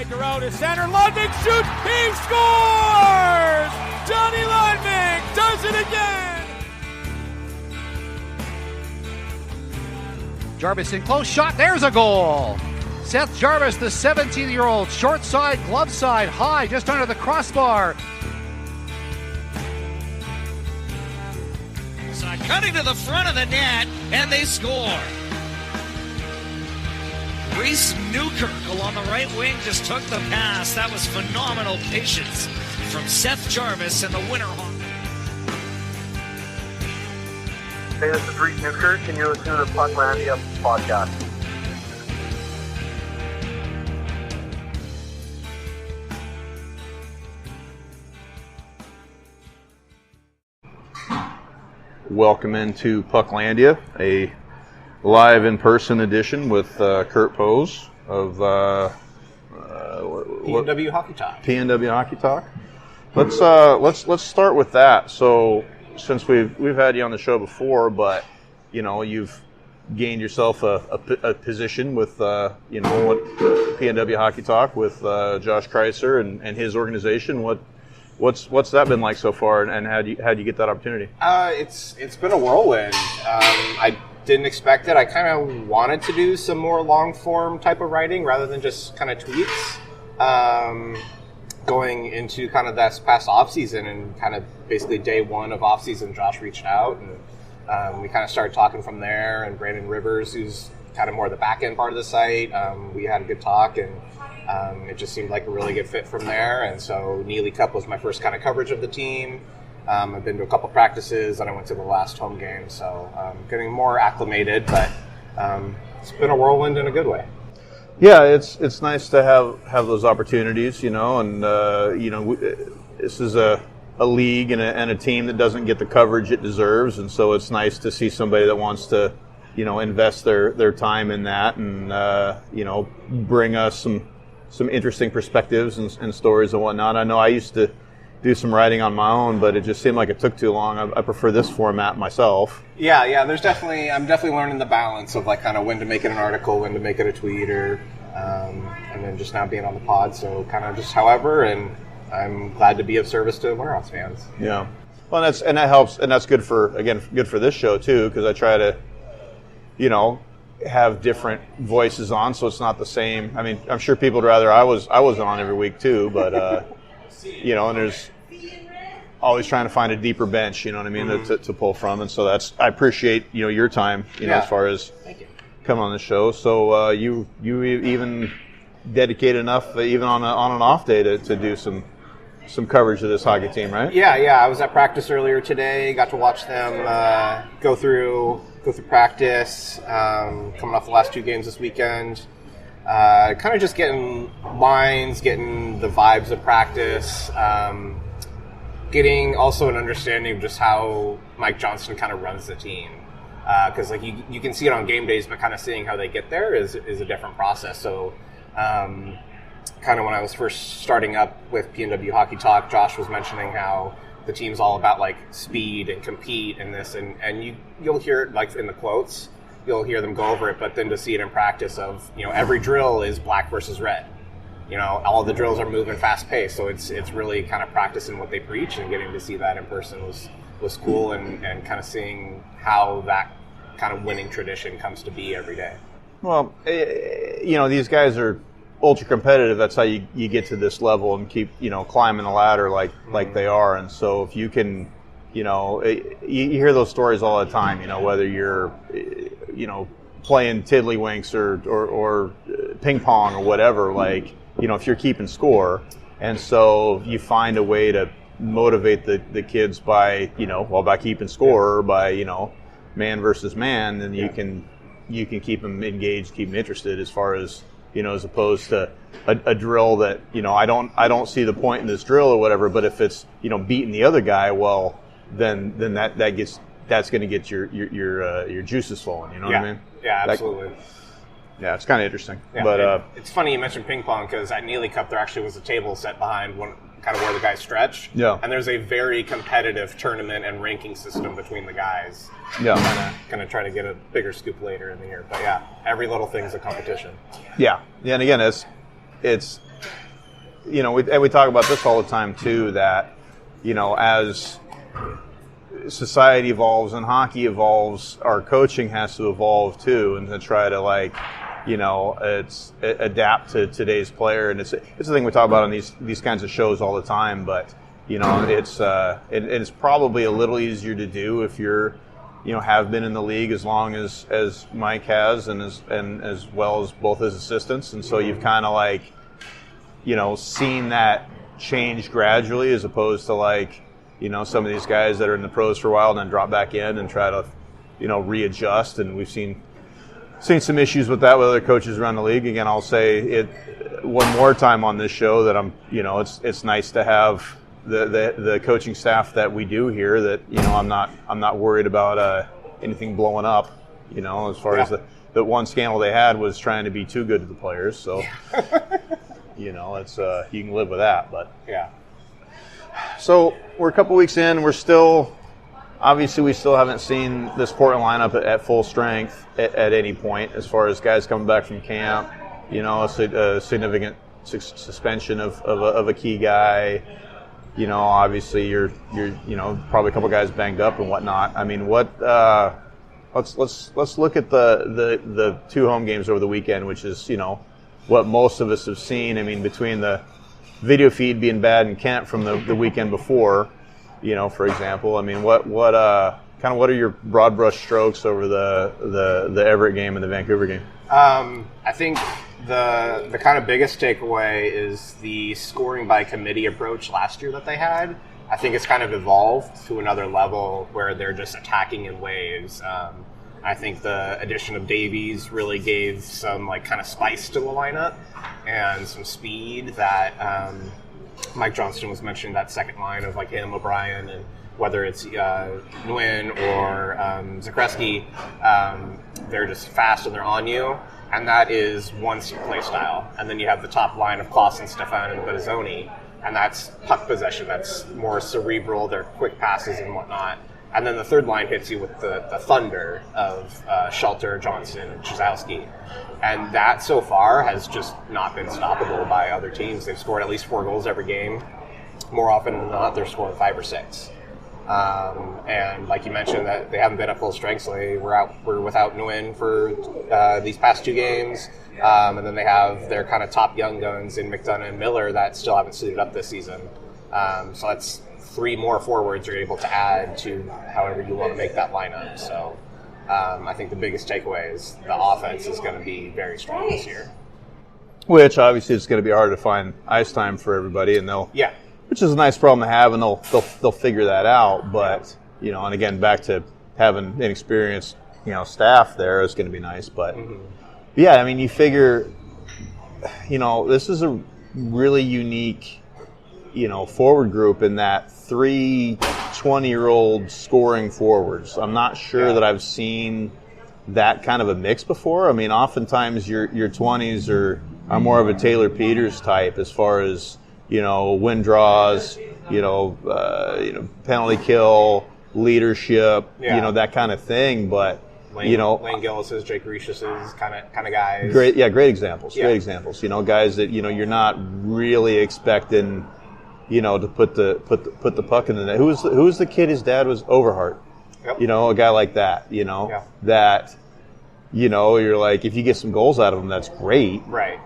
Giroux to center. Lundvik shoots. He scores! Johnny Lundvik does it again! Jarvis in close shot. There's a goal. Seth Jarvis, the 17-year-old, short side, glove side, high, just under the crossbar. Cutting to the front of the net, and they score. Reese Newkirk along the right wing just took the pass. That was phenomenal patience from Seth Jarvis and the winner hawk. Hey, this is Reese Newkirk, and you're listening to the Pucklandia podcast. Welcome into Pucklandia, a live in-person edition with Kurt Pohs of PNW Hockey Talk. PNW Hockey Talk. Let's start with that. So, since we've had you on the show before, but you've gained yourself a position with what PNW Hockey Talk with Josh Kreiser and his organization. What's that been like so far, and how'd you get that opportunity? It's been a whirlwind. I didn't expect it. I kind of wanted to do some more long form type of writing rather than just kind of tweets. Going into kind of this past off season and kind of basically day one of off season, Josh reached out and we kind of started talking from there. And Brandon Rivers, who's kind of more the back end part of the site, we had a good talk and. It just seemed like a really good fit from there, and so Neely Cup was my first kind of coverage of the team. I've been to a couple practices, and I went to the last home game, so getting more acclimated, but it's been a whirlwind in a good way. Yeah, it's nice to have those opportunities, and this is a league and a team that doesn't get the coverage it deserves, and so it's nice to see somebody that wants to, invest their time in that and bring us some interesting perspectives and stories and whatnot. I know I used to do some writing on my own, but it just seemed like it took too long. I prefer this format myself. Yeah. I'm definitely learning the balance of like kind of when to make it an article, when to make it a tweet, or and then just now being on the pod. So kind of just however, and I'm glad to be of service to Winterhawks fans. Yeah, well, that helps, and that's good for this show too, because I try to, have different voices on, so it's not the same. I mean, I'm sure people would rather I was on every week too, but and there's always trying to find a deeper bench, to pull from, and so I appreciate your time, as far as coming on the show. So you even dedicate enough, even on an off day, to do some coverage of this hockey team, right? Yeah. I was at practice earlier today. Got to watch them go through practice, coming off the last two games this weekend. Kind of just getting lines, getting the vibes of practice, getting also an understanding of just how Mike Johnston kind of runs the team. Because you can see it on game days, but kind of seeing how they get there is a different process. So kind of when I was first starting up with PNW Hockey Talk, Josh was mentioning how the team's all about like speed and compete and this, and you'll hear it like in the quotes, you'll hear them go over it, but then to see it in practice of, every drill is black versus red. All of the drills are moving fast paced, so it's really kind of practicing what they preach, and getting to see that in person was cool, and kind of seeing how that kind of winning tradition comes to be every day. Well, these guys are ultra competitive. That's how you get to this level and keep climbing the ladder like they are. And so if you can, you hear those stories all the time. Whether you're playing tiddlywinks or ping pong or whatever, if you're keeping score, and so you find a way to motivate the kids by by keeping score, or by man versus man, then you can keep them engaged, keep them interested, as far as as opposed to a drill that I don't see the point in this drill or whatever. But if it's beating the other guy, well, then that's going to get your juices flowing. You know what I mean? Yeah, absolutely. Yeah, it's kind of interesting. Yeah, but it's funny you mentioned ping pong, because at Neely Cup there actually was a table set behind one, kind of where the guys stretch. Yeah. And there's a very competitive tournament and ranking system between the guys. Yeah. Kind of try to get a bigger scoop later in the year. But yeah, every little thing's a competition. Yeah. Yeah, and again, it's we talk about this all the time too, that, as society evolves and hockey evolves, our coaching has to evolve too, and to try to adapt to today's player. And it's the thing we talk about on these kinds of shows all the time. But it's probably a little easier to do if you're have been in the league as long as Mike has, and as well as both his assistants, and so you've kind of seen that change gradually, as opposed to some of these guys that are in the pros for a while and then drop back in and try to readjust. And we've seen some issues with that with other coaches around the league. Again, I'll say it one more time on this show that it's nice to have the coaching staff that we do here, that I'm not worried about anything blowing up, as far as the one scandal they had was trying to be too good to the players. So it's you can live with that. But so we're a couple weeks in. We're still obviously we still haven't seen this Portland lineup at full strength at any point, as far as guys coming back from camp. A significant suspension of a key guy. Obviously you're probably a couple guys banged up and whatnot. I mean, let's look at the 2 home games over the weekend, which is what most of us have seen. I mean, between the video feed being bad in Kent from the weekend before, for example. I mean, what are your broad brush strokes over the Everett game and the Vancouver game? I think the kind of biggest takeaway is the scoring by committee approach last year that they had. I think it's kind of evolved to another level where they're just attacking in waves. I think the addition of Davies really gave some kind of spice to the lineup and some speed that Mike Johnston was mentioning, that second line of him, O'Brien, and whether it's Nguyen or Zakreski, they're just fast and they're on you. And that is one play style. And then you have the top line of Clausen, Stefan, and Bettazzoni, and that's puck possession. That's more cerebral. They're quick passes and whatnot. And then the third line hits you with the thunder of Shelter, Johnson, and Chizowski. And that so far has just not been stoppable by other teams. They've scored at least 4 goals every game. More often than not, they're scoring 5 or 6. And like you mentioned, that they haven't been at full strength, so we're without Nguyen for these past 2 games. And then they have their kind of top young guns in McDonough and Miller that still haven't suited up this season. So that's 3 more forwards you're able to add to however you want to make that lineup. So I think the biggest takeaway is the offense is going to be very strong this year. Which obviously it's going to be hard to find ice time for everybody, and which is a nice problem to have, and they'll figure that out. But and again, back to having an experienced staff there is going to be nice. But I mean, you figure this is a really unique forward group in that 3 20-year-old scoring forwards. I'm not sure that I've seen that kind of a mix before. I mean, oftentimes your 20s are more of a Taylor Peters type, as far as win draws, penalty kill, leadership, that kind of thing. But Lane Gillis's, Jake Reish's kind of guys. Great examples. Great examples. Guys that you're not really expecting, to put the puck in the net. Who was the kid? His dad was Overhart. Yep. A guy like that. That you're like, if you get some goals out of him, that's great. Right.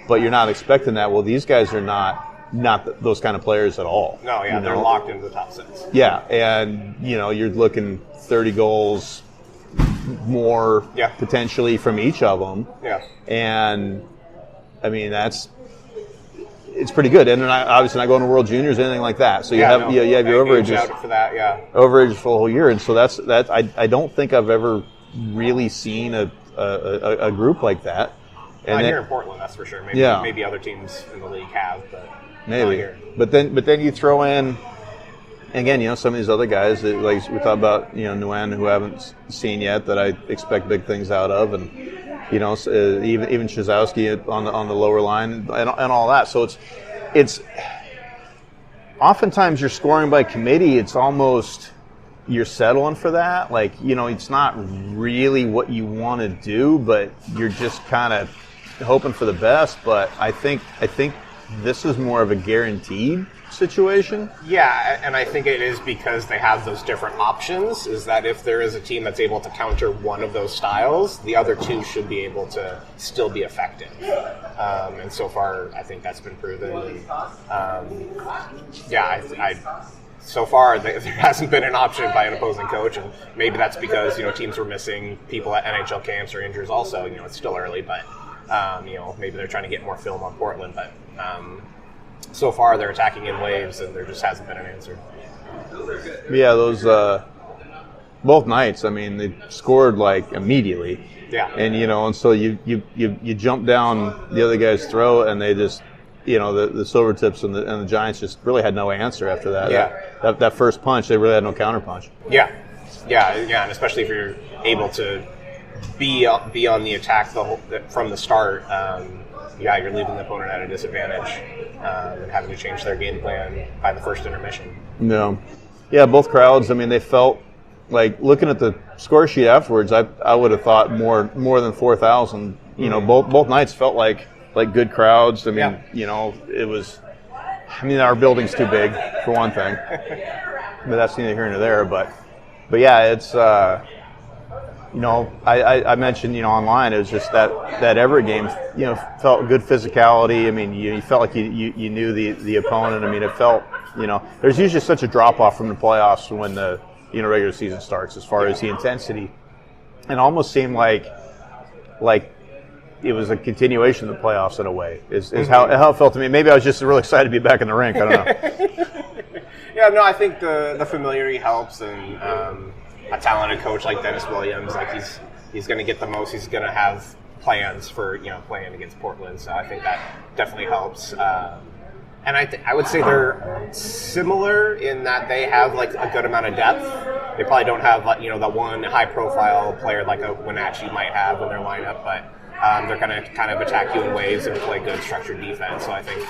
But you're not expecting that. Well, these guys are not those kind of players at all. No, they're locked into the top 6. Yeah, and you're looking 30 goals more potentially from each of them. Yeah. And I mean, it's pretty good. And they're obviously not going to World Juniors or anything like that. So you have your overages out for that, overage for the whole year. And so that's I don't think I've ever really seen a group like that. And here in Portland, that's for sure. Maybe other teams in the league have, but maybe. Here. But then you throw in, again, some of these other guys that, like we talked about, Nguyen, who I haven't seen yet, that I expect big things out of, and even Chizowski on the lower line and all that. So it's oftentimes you're scoring by committee. It's almost you're settling for that. It's not really what you want to do, but you're just kind of hoping for the best. But I think this is more of a guaranteed situation. Yeah, and I think it is because they have those different options, is that if there is a team that's able to counter one of those styles, the other two should be able to still be effective. And so far, I think that's been proven. And, so far, there hasn't been an option by an opposing coach, and maybe that's because, teams were missing people at NHL camps or injuries also. It's still early, but, maybe they're trying to get more film on Portland, but so far they're attacking in waves, and there just hasn't been an answer. Yeah, those both nights. I mean, they scored like immediately. Yeah, and and so you jump down the other guy's throat, and they just the Silvertips and the Giants just really had no answer after that. Yeah, that first punch, they really had no counter punch. Yeah, and especially if you're able to be on the attack from the start. You're leaving the opponent at a disadvantage and having to change their game plan by the first intermission. No. Yeah, both crowds, I mean, they felt like, looking at the score sheet afterwards, I would have thought more than 4,000. Both nights felt like good crowds. I mean, it was, our building's too big, for one thing. But that's neither here nor there. But yeah, it's, I mentioned, online, it was just that Everett game, felt good physicality. I mean, you felt like you knew the opponent. I mean, it felt, there's usually such a drop-off from the playoffs when the, regular season starts as far as the intensity. It almost seemed like it was a continuation of the playoffs in a way, is how it felt to me. Maybe I was just really excited to be back in the rink. I don't know. Yeah, no, I think the familiarity helps, and a talented coach like Dennis Williams, he's going to get the most. He's going to have plans for playing against Portland, so I think that definitely helps. And I would say they're similar in that they have a good amount of depth. They probably don't have that one high profile player like a Wenatchee might have in their lineup, but they're going to kind of attack you in waves and play good structured defense. So I think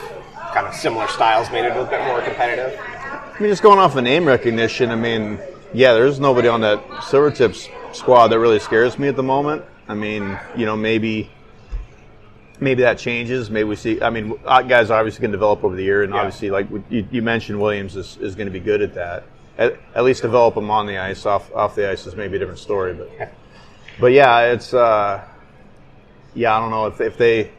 kind of similar styles made it a bit more competitive. I mean, just going off of name recognition, I mean, yeah, there's nobody on that Silvertips squad that really scares me at the moment. I mean, maybe that changes. Maybe we see. I mean, guys obviously can develop over the year, and obviously, like you mentioned, Williams is going to be good at that. At least develop him on the ice. Off the ice is maybe a different story, but yeah, it's I don't know if they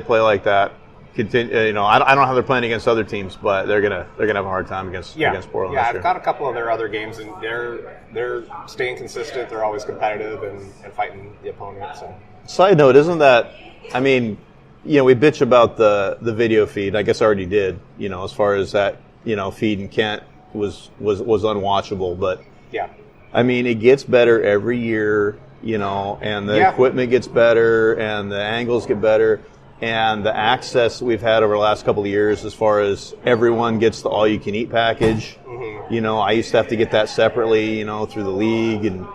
play like that. Continue, I don't know how they're playing against other teams, but they're gonna have a hard time against Portland. Yeah, I've got a couple of their other games, and they're staying consistent. They're always competitive and fighting the opponent. So. Side note, isn't that? I mean, we bitch about the video feed. I guess I already did. As far as that, feed in Kent was unwatchable. But yeah, I mean, it gets better every year. And the equipment gets better, and the angles get better. And the access that we've had over the last couple of years, as far as everyone gets the all-you-can-eat package, I used to have to get that separately, through the league, and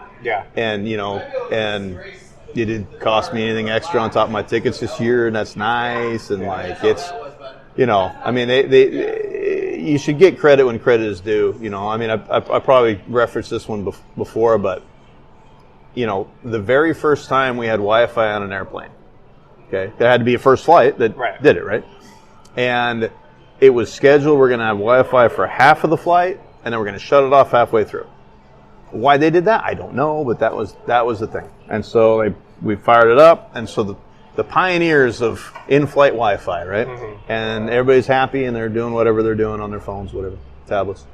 it didn't cost me anything extra on top of my tickets this year, and that's nice. And it's, I mean, they you should get credit when credit is due. I mean, I probably referenced this one before, but the very first time we had Wi-Fi on an airplane. Okay, there had to be a first flight that did it, right? And it was scheduled. We're going to have Wi-Fi for half of the flight, and then we're going to shut it off halfway through. Why they did that, I don't know, but that was the thing. And so we fired it up, and so the pioneers of in-flight Wi-Fi, right? And everybody's happy, and they're doing whatever they're doing on their phones, whatever, tablets.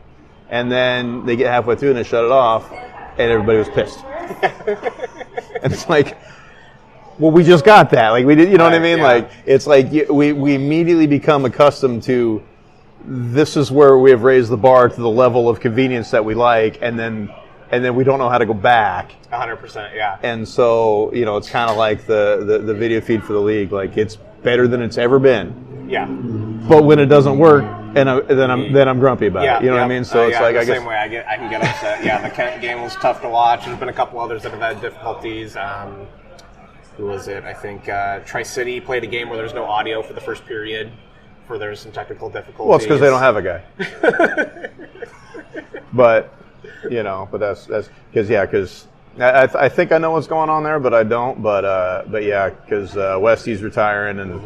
And then they get halfway through, and they shut it off, and everybody was pissed. And it's like, well, we just got that. Like, we did, what I mean? Yeah. Like, it's like we immediately become accustomed to this is where we have raised the bar to the level of convenience that we like, and then we don't know how to go back. 100%, yeah. And so, it's kind of like the video feed for the league. Like, it's better than it's ever been. Yeah. But when it doesn't work, then I'm grumpy about it. You know what I mean? So it's like, I guess. Same way, I can get upset. Yeah, the Kent game was tough to watch. There's been a couple others that have had difficulties. Who was it? I think Tri-City played a game where there's no audio for the first period, where there's some technical difficulties. Well, it's because they don't have a guy. But that's because I think I know what's going on there, but I don't. But yeah, because Westy's retiring, and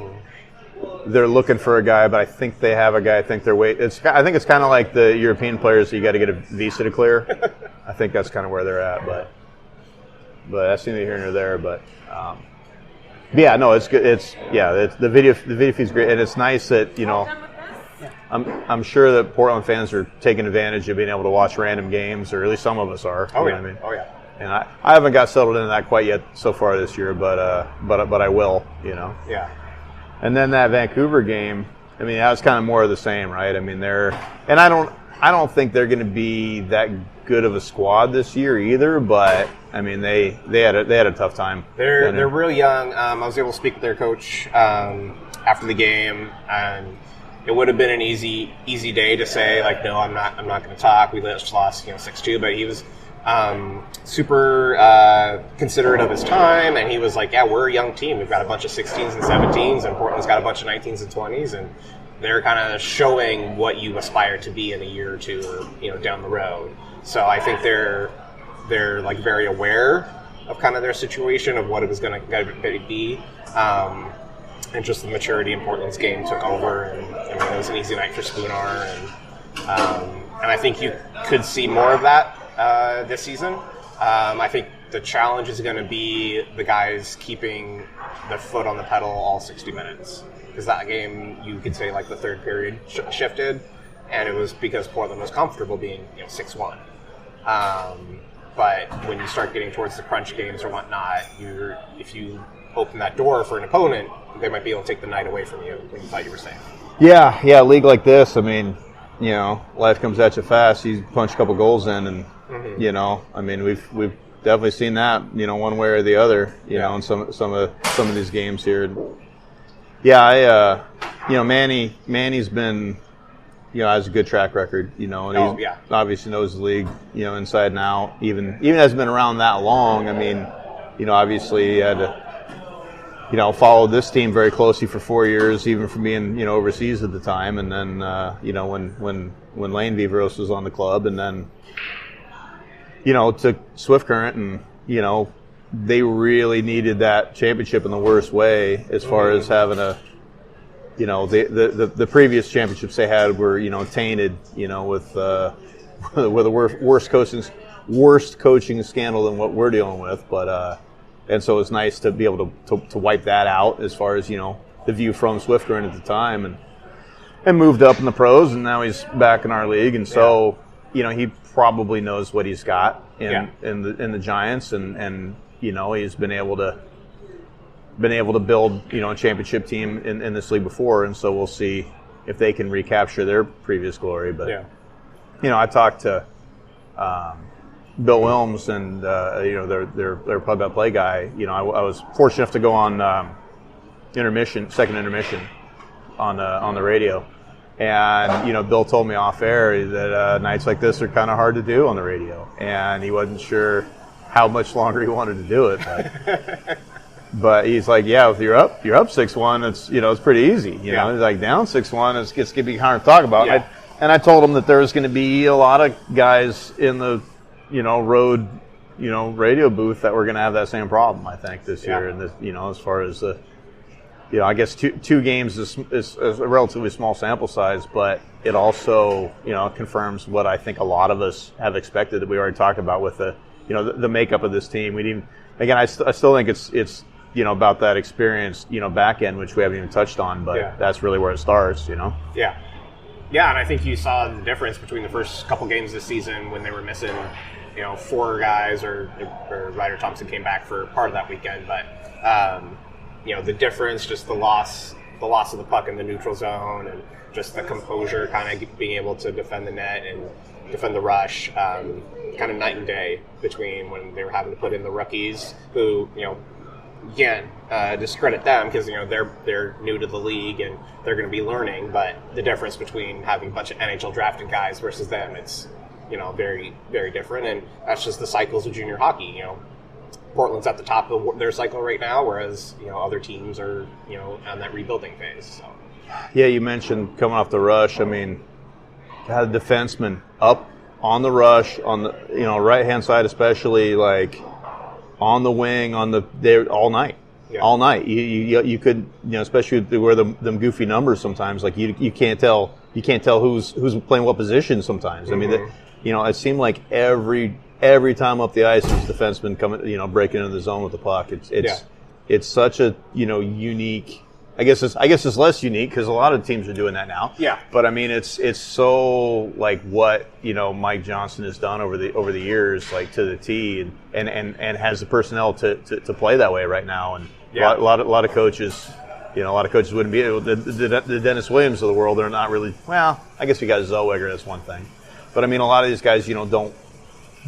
they're looking for a guy, but I think they have a guy. I think they're I think it's kind of like the European players that you got to get a visa to clear. I think that's kind of where they're at, but that's neither here nor there. But yeah, no, it's good. The video feed's great, and it's nice that I'm sure that Portland fans are taking advantage of being able to watch random games, or at least some of us are. Oh, you yeah. know what I mean? Oh, yeah. And I haven't got settled into that quite yet so far this year, but I will, Yeah. And then that Vancouver game, I mean, that was kind of more of the same, right? I mean, I don't think they're going to be that good of a squad this year either, but I mean, they had a tough time. They're real young. I was able to speak with their coach after the game, and it would have been an easy day to say, like, no, I'm not going to talk. We just lost 6-2, but he was super considerate of his time, and he was like, yeah, we're a young team. We've got a bunch of 16s and 17s, and Portland's got a bunch of 19s and 20s, and they're kind of showing what you aspire to be in a year or two, or down the road. So I think they're like very aware of kind of their situation, of what it was going to be, and just the maturity in Portland's game took over, and I mean, it was an easy night for Spooner, and I think you could see more of that this season. I think the challenge is going to be the guys keeping the foot on the pedal all 60 minutes. Because that game, you could say, like, the third period shifted, and it was because Portland was comfortable being 6-1. But when you start getting towards the crunch games or whatnot, if you open that door for an opponent, they might be able to take the night away from you when you thought you were safe. Yeah, a league like this, I mean, life comes at you fast. You punch a couple goals in, and I mean, we've definitely seen that, one way or the other, in some of these games here. Yeah, Manny's been, has a good track record, and he obviously knows the league, inside and out. Even hasn't been around that long. I mean, obviously he had to, follow this team very closely for 4 years, even from being, overseas at the time. And then, when Lane Vivros was on the club, and then, took Swift Current, and, they really needed that championship in the worst way, as far as having a, the previous championships they had were, tainted, with a worst coaching scandal than what we're dealing with. But, and so it's nice to be able to wipe that out, as far as, the view from Swift Current at the time, and moved up in the pros, and now he's back in our league. And so, he probably knows what he's got in the Giants, and he's been able to build a championship team in this league before, and so we'll see if they can recapture their previous glory. But I talked to Bill Wilms, and their play-by-play guy. I was fortunate enough to go on second intermission on the radio. And, Bill told me off air that nights like this are kind of hard to do on the radio. And he wasn't sure how much longer he wanted to do it. But he's like, yeah, if you're up 6-1, it's, it's pretty easy. He's like, down 6-1, it's going to be hard to talk about. Yeah. And I told him that there was going to be a lot of guys in the, road, radio booth that were going to have that same problem, I think, this year. And, this, as far as the, I guess two games is a relatively small sample size, but it also, confirms what I think a lot of us have expected, that we already talked about with the makeup of this team. I still think it's about that experience, back end, which we haven't even touched on, but that's really where it starts, Yeah. Yeah, and I think you saw the difference between the first couple games this season when they were missing, 4 guys, or Ryder Thompson came back for part of that weekend, but the difference, just the loss of the puck in the neutral zone, and just the composure, kind of being able to defend the net and defend the rush, kind of night and day between when they were having to put in the rookies, who, again, discredit them because, they're new to the league and they're going to be learning, but the difference between having a bunch of NHL drafted guys versus them, it's, very, very different, and that's just the cycles of junior hockey. Portland's at the top of their cycle right now, whereas, other teams are, on that rebuilding phase. So. Yeah, you mentioned coming off the rush. I mean, had a defenseman up on the rush, on the right-hand side especially, like on the wing, there all night. all night. You could, especially where them goofy numbers sometimes, like you can't tell who's playing what position sometimes. I mean, it seemed like every time up the ice was defenseman coming, breaking into the zone with the puck. It's such a unique. I guess it's less unique because a lot of teams are doing that now. Yeah. But I mean, it's so like what Mike Johnson has done over the years, like to the T, and has the personnel to play that way right now. And a lot of coaches, a lot of coaches wouldn't be able. The Dennis Williams of the world, they're not really. Well, I guess we got Zellweger. That's one thing. But I mean, a lot of these guys, don't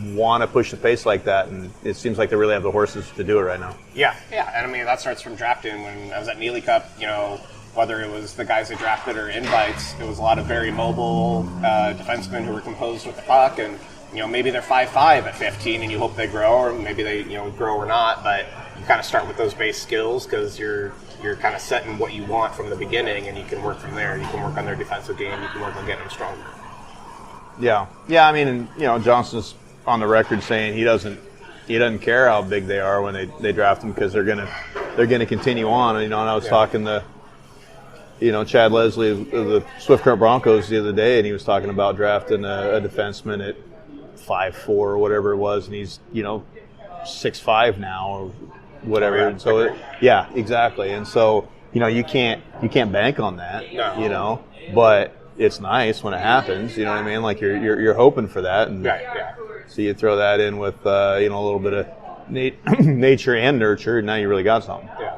want to push the pace like that, and it seems like they really have the horses to do it right now. Yeah, and I mean that starts from drafting. When I was at Neely Cup, whether it was the guys they drafted or invites, it was a lot of very mobile defensemen who were composed with the puck, and maybe they're 5'5" at 15, and you hope they grow, or maybe they grow or not. But you kind of start with those base skills because you're kind of setting what you want from the beginning, and you can work from there. You can work on their defensive game. You can work on getting them stronger. Yeah. I mean, Johnson's on the record saying he doesn't care how big they are when they draft them because they're gonna continue on. And I was talking to Chad Leslie of the Swift Current Broncos the other day, and he was talking about drafting a defenseman at 5'4" or whatever it was, and he's 6'5" now or whatever. And so exactly. And so you can't bank on that. No. But it's nice when it happens. You know what I mean? Like you're hoping for that. And so you throw that in with a little bit of nature and nurture, and now you really got something. Yeah.